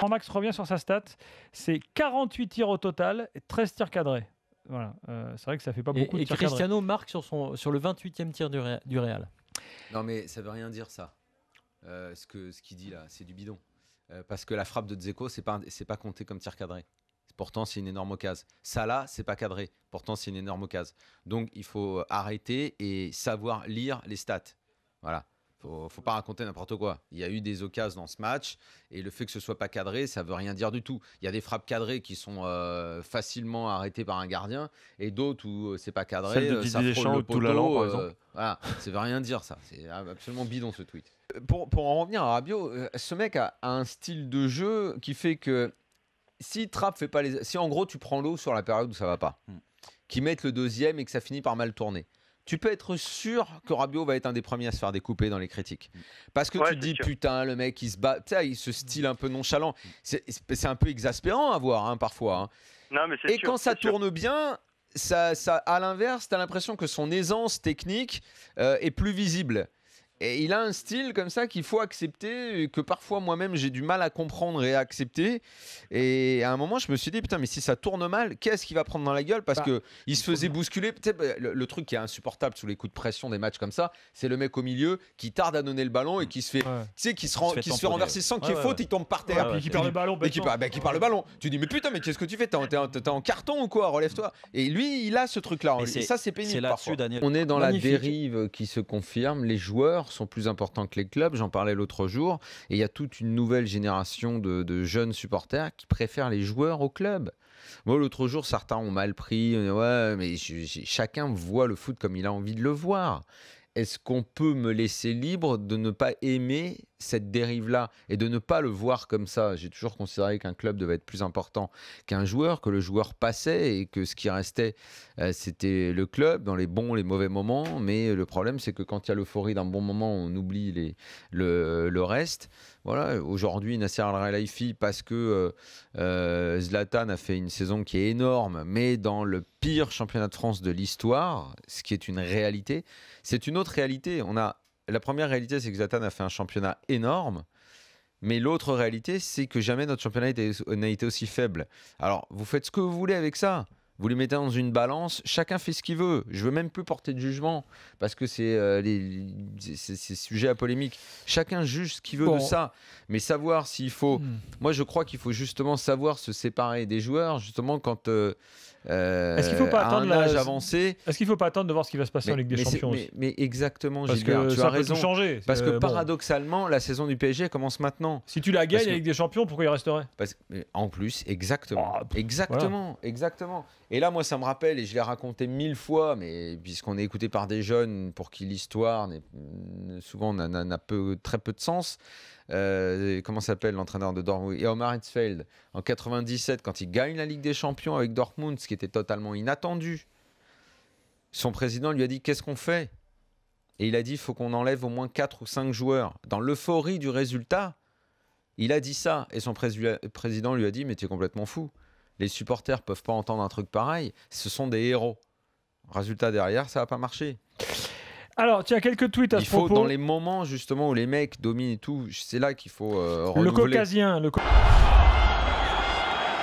Max revient sur sa stat, c'est 48 tirs au total et 13 tirs cadrés. Voilà, c'est vrai que ça fait pas beaucoup de tirs cadrés. Et Cristiano marque sur le 28e tir du Real. Non mais ça veut rien dire ça. Ce qu'il dit là, c'est du bidon. Parce que la frappe de Dzeko, c'est pas compté comme tir cadré. Pourtant, c'est une énorme occasion. Salah, c'est pas cadré. Pourtant, c'est une énorme occasion. Donc, il faut arrêter et savoir lire les stats. Voilà. Faut pas raconter n'importe quoi. Il y a eu des occasions dans ce match et le fait que ce soit pas cadré, ça veut rien dire du tout. Il y a des frappes cadrées qui sont facilement arrêtées par un gardien et d'autres où c'est pas cadré. Celle de Didier Deschamps ou de Toulalan, par exemple. Voilà, ça veut rien dire ça. C'est absolument bidon ce tweet. Pour en revenir à Rabiot, ce mec a un style de jeu qui fait que si en gros tu prends l'eau sur la période où ça va pas, qu'ils mettent le deuxième et que ça finit par mal tourner, tu peux être sûr que Rabiot va être un des premiers à se faire découper dans les critiques. Parce que tu te dis, putain, le mec, il se bat, il se style un peu nonchalant. C'est un peu exaspérant à voir, hein, parfois. Hein. Non, mais et quand ça tourne bien, à l'inverse, tu as l'impression que son aisance technique est plus visible. Et il a un style comme ça qu'il faut accepter, que parfois moi-même j'ai du mal à comprendre et à accepter. Et à un moment, je me suis dit, putain, mais si ça tourne mal, qu'est-ce qu'il va prendre dans la gueule? Parce qu'il se faisait bousculer. Le truc qui est insupportable sous les coups de pression des matchs comme ça, c'est le mec au milieu qui tarde à donner le ballon et qui se fait, qui se fait renverser sans qu'il y ait faute, il tombe par terre. Puis qui perd le ballon. Qui perd le ballon. Tu dis, mais putain, mais qu'est-ce que tu fais? T'es en carton ou quoi? Relève-toi. Et lui, il a ce truc-là. Et ça, c'est pénible. Là-dessus, Daniel. On est dans la dérive qui se confirme. Les joueurs sont plus importants que les clubs, j'en parlais l'autre jour, et il y a toute une nouvelle génération de jeunes supporters qui préfèrent les joueurs au club. Moi, l'autre jour, certains ont mal pris, ouais, mais chacun voit le foot comme il a envie de le voir. Est-ce qu'on peut me laisser libre de ne pas aimer cette dérive-là et de ne pas le voir comme ça? J'ai toujours considéré qu'un club devait être plus important qu'un joueur, que le joueur passait et que ce qui restait, c'était le club dans les bons, les mauvais moments. Mais le problème, c'est que quand il y a l'euphorie d'un bon moment, on oublie le reste. Voilà, aujourd'hui, Nasser Al-Khelaifi, parce que Zlatan a fait une saison qui est énorme, mais dans le pire championnat de France de l'histoire, ce qui est une réalité, c'est une autre réalité. La première réalité, c'est que Zlatan a fait un championnat énorme, mais l'autre réalité, c'est que jamais notre championnat n'a été aussi faible. Alors, vous faites ce que vous voulez avec ça. Vous les mettez dans une balance, chacun fait ce qu'il veut. Je veux même plus porter de jugement, parce que c'est sujet à polémique. Chacun juge ce qu'il veut de ça. Mais savoir s'il faut... Moi, je crois qu'il faut justement savoir se séparer des joueurs, justement, quand... Est-ce qu'il faut pas attendre l'âge avancé? Est-ce qu'il ne faut pas attendre de voir ce qui va se passer en Ligue des Champions mais exactement, parce Gilbert, que tu ça as peut raison. tout changer. Parce que paradoxalement, la saison du PSG commence maintenant. Si tu la gagnes avec des champions, pourquoi il resterait? En plus, exactement. Exactement. Et là, moi, ça me rappelle, et je l'ai raconté 1000 fois, mais puisqu'on est écouté par des jeunes pour qui l'histoire souvent n'a très peu de sens. Comment s'appelle l'entraîneur de Dortmund? Et Omar Hitzfeld, en 97, quand il gagne la Ligue des Champions avec Dortmund, ce qui était totalement inattendu, son président lui a dit, qu'est-ce qu'on fait? Et il a dit, il faut qu'on enlève au moins 4 ou 5 joueurs. Dans l'euphorie du résultat, il a dit ça. Et son président lui a dit, mais tu es complètement fou. Les supporters peuvent pas entendre un truc pareil. Ce sont des héros. Résultat derrière, ça va pas marcher. Alors, tu as quelques tweets à ce propos. Il faut, dans les moments justement où les mecs dominent et tout, c'est là qu'il faut renouveler. Le caucasien.